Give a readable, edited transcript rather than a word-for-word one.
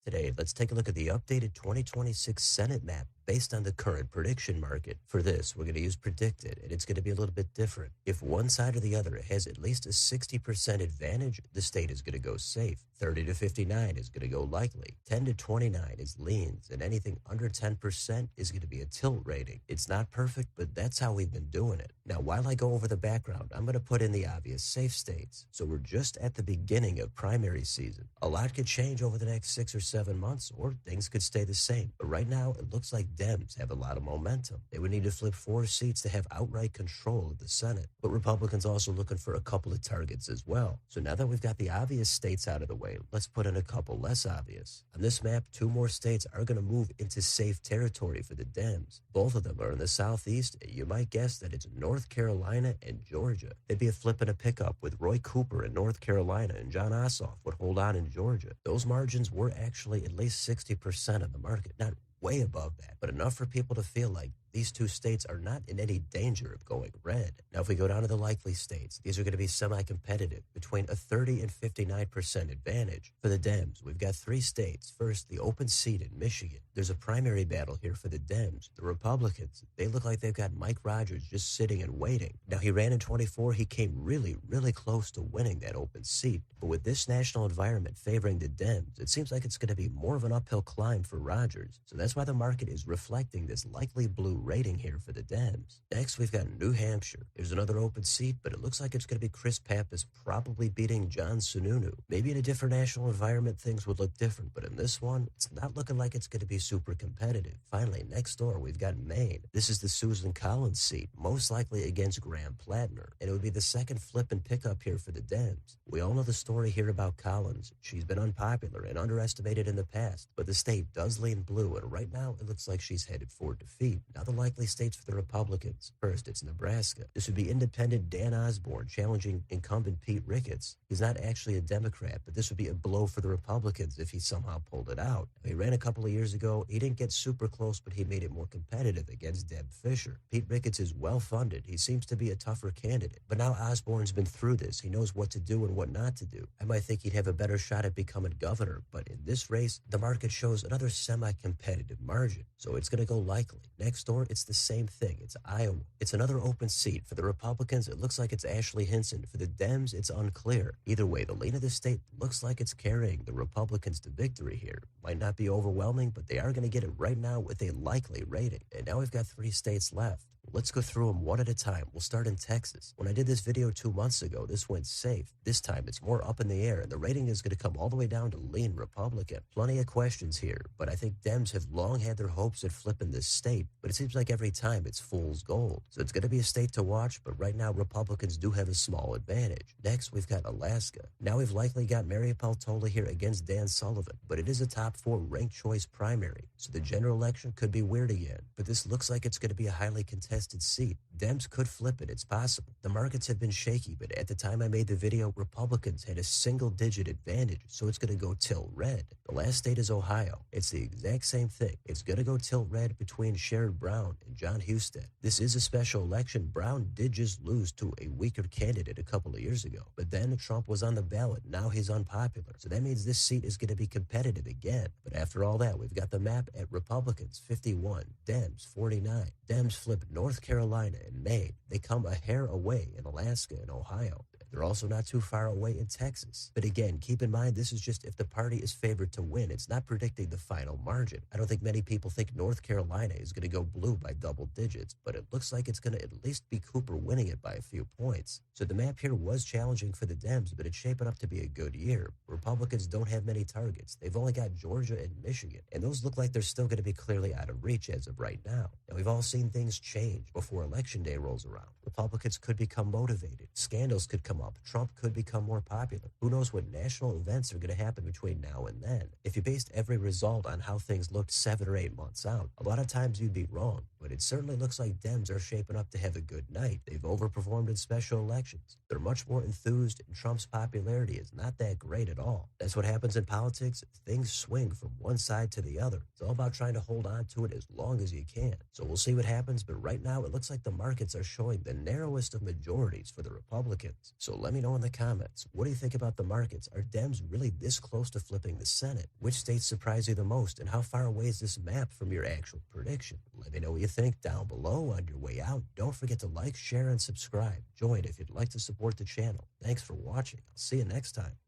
Today, let's take a look at the updated 2026 Senate map based on the current prediction market. For this, we're going to use predicted, and it's going to be a little bit different. If one side or the other has at least a 60% advantage, the state is going to go safe. 30 to 59 is going to go likely. 10 to 29 is leans, and anything under 10% is going to be a tilt rating. It's not perfect, but that's how we've been doing it. Now, while I go over the background, I'm going to put in the obvious safe states. So we're just at the beginning of primary season. A lot could change over the next 6 or 7 months, or things could stay the same. But right now, it looks like Dems have a lot of momentum. They would need to flip 4 seats to have outright control of the Senate. But Republicans also looking for a couple of targets as well. So now that we've got the obvious states out of the way, let's put in a couple less obvious. On this map, 2 more states are going to move into safe territory for the Dems. Both of them are in the southeast. You might guess that it's North Carolina and Georgia. They'd be a flip and a pickup with Roy Cooper in North Carolina and John Ossoff would hold on in Georgia. Those margins were actually at least 60% of the market, not way above that, but enough for people to feel like these 2 states are not in any danger of going red. Now, if we go down to the likely states, these are going to be semi-competitive between a 30 and 59% advantage. For the Dems, we've got 3 states. First, the open seat in Michigan. There's a primary battle here for the Dems. The Republicans, they look like they've got Mike Rogers just sitting and waiting. Now, he ran in 24. He came really, really close to winning that open seat. But with this national environment favoring the Dems, it seems like it's going to be more of an uphill climb for Rogers. So that's why the market is reflecting this likely blue rating here for the Dems. Next, we've got New Hampshire. There's another open seat, but it looks like it's going to be Chris Pappas probably beating John Sununu. Maybe in a different national environment, things would look different, but in this one, it's not looking like it's going to be super competitive. Finally, next door, we've got Maine. This is the Susan Collins seat, most likely against Graham Plattner, and it would be the second flip and pickup here for the Dems. We all know the story here about Collins. She's been unpopular and underestimated in the past, but the state does lean blue, and right now, it looks like she's headed for defeat. Now, the likely states for the Republicans. First, it's Nebraska. This would be independent Dan Osborne challenging incumbent Pete Ricketts. He's not actually a Democrat, but this would be a blow for the Republicans if he somehow pulled it out. He ran a couple of years ago. He didn't get super close, but he made it more competitive against Deb Fisher. Pete Ricketts is well-funded. He seems to be a tougher candidate. But now Osborne's been through this. He knows what to do and what not to do. I might think he'd have a better shot at becoming governor, but in this race, the market shows another semi-competitive margin. So it's going to go likely. Next door, it's the same thing. It's Iowa. It's another open seat. For the Republicans, it looks like it's Ashley Hinson. For the Dems, it's unclear. Either way, the lean of the state looks like it's carrying the Republicans to victory here. Might not be overwhelming, but they are going to get it right now with a likely rating. And now we've got 3 states left. Let's go through them one at a time. We'll start in Texas. When I did this video 2 months ago, this went safe. This time, it's more up in the air, and the rating is going to come all the way down to lean Republican. Plenty of questions here, but I think Dems have long had their hopes at flipping this state, but it seems like every time it's fool's gold. So it's going to be a state to watch, but right now, Republicans do have a small advantage. Next, we've got Alaska. Now we've likely got Mary Peltola here against Dan Sullivan, but it is a top 4 ranked choice primary, so the general election could be weird again, but this looks like it's going to be a highly contested seat. Dems could flip it. It's possible. The markets have been shaky, but at the time I made the video, Republicans had a single-digit advantage, so it's going to go tilt red. The last state is Ohio. It's the exact same thing. It's going to go tilt red between Sherrod Brown and John Husted. This is a special election. Brown did just lose to a weaker candidate a couple of years ago, but then Trump was on the ballot. Now he's unpopular, so that means this seat is going to be competitive again. But after all that, we've got the map at Republicans 51, Dems 49. Dems flip North Carolina and Maine. They come a hair away in Alaska and Ohio. They're also not too far away in Texas. But again, keep in mind, this is just if the party is favored to win. It's not predicting the final margin. I don't think many people think North Carolina is going to go blue by double digits, but it looks like it's going to at least be Cooper winning it by a few points. So the map here was challenging for the Dems, but it's shaping up to be a good year. Republicans don't have many targets. They've only got Georgia and Michigan, and those look like they're still going to be clearly out of reach as of right now. Now, we've all seen things change before Election Day rolls around. Republicans could become motivated. Scandals could come up. Trump could become more popular. Who knows what national events are going to happen between now and then? If you based every result on how things looked 7 or 8 months out, a lot of times you'd be wrong. But but it certainly looks like Dems are shaping up to have a good night. They've overperformed in special elections. They're much more enthused, and Trump's popularity is not that great at all. That's what happens in politics. Things swing from one side to the other. It's all about trying to hold on to it as long as you can. So we'll see what happens, but right now it looks like the markets are showing the narrowest of majorities for the Republicans. So let me know in the comments, what do you think about the markets? Are Dems really this close to flipping the Senate? Which states surprise you the most, and how far away is this map from your actual prediction? Let me know what you think down below. On your way out, don't forget to like, share, and subscribe. Join if you'd like to support the channel. Thanks for watching. I'll see you next time.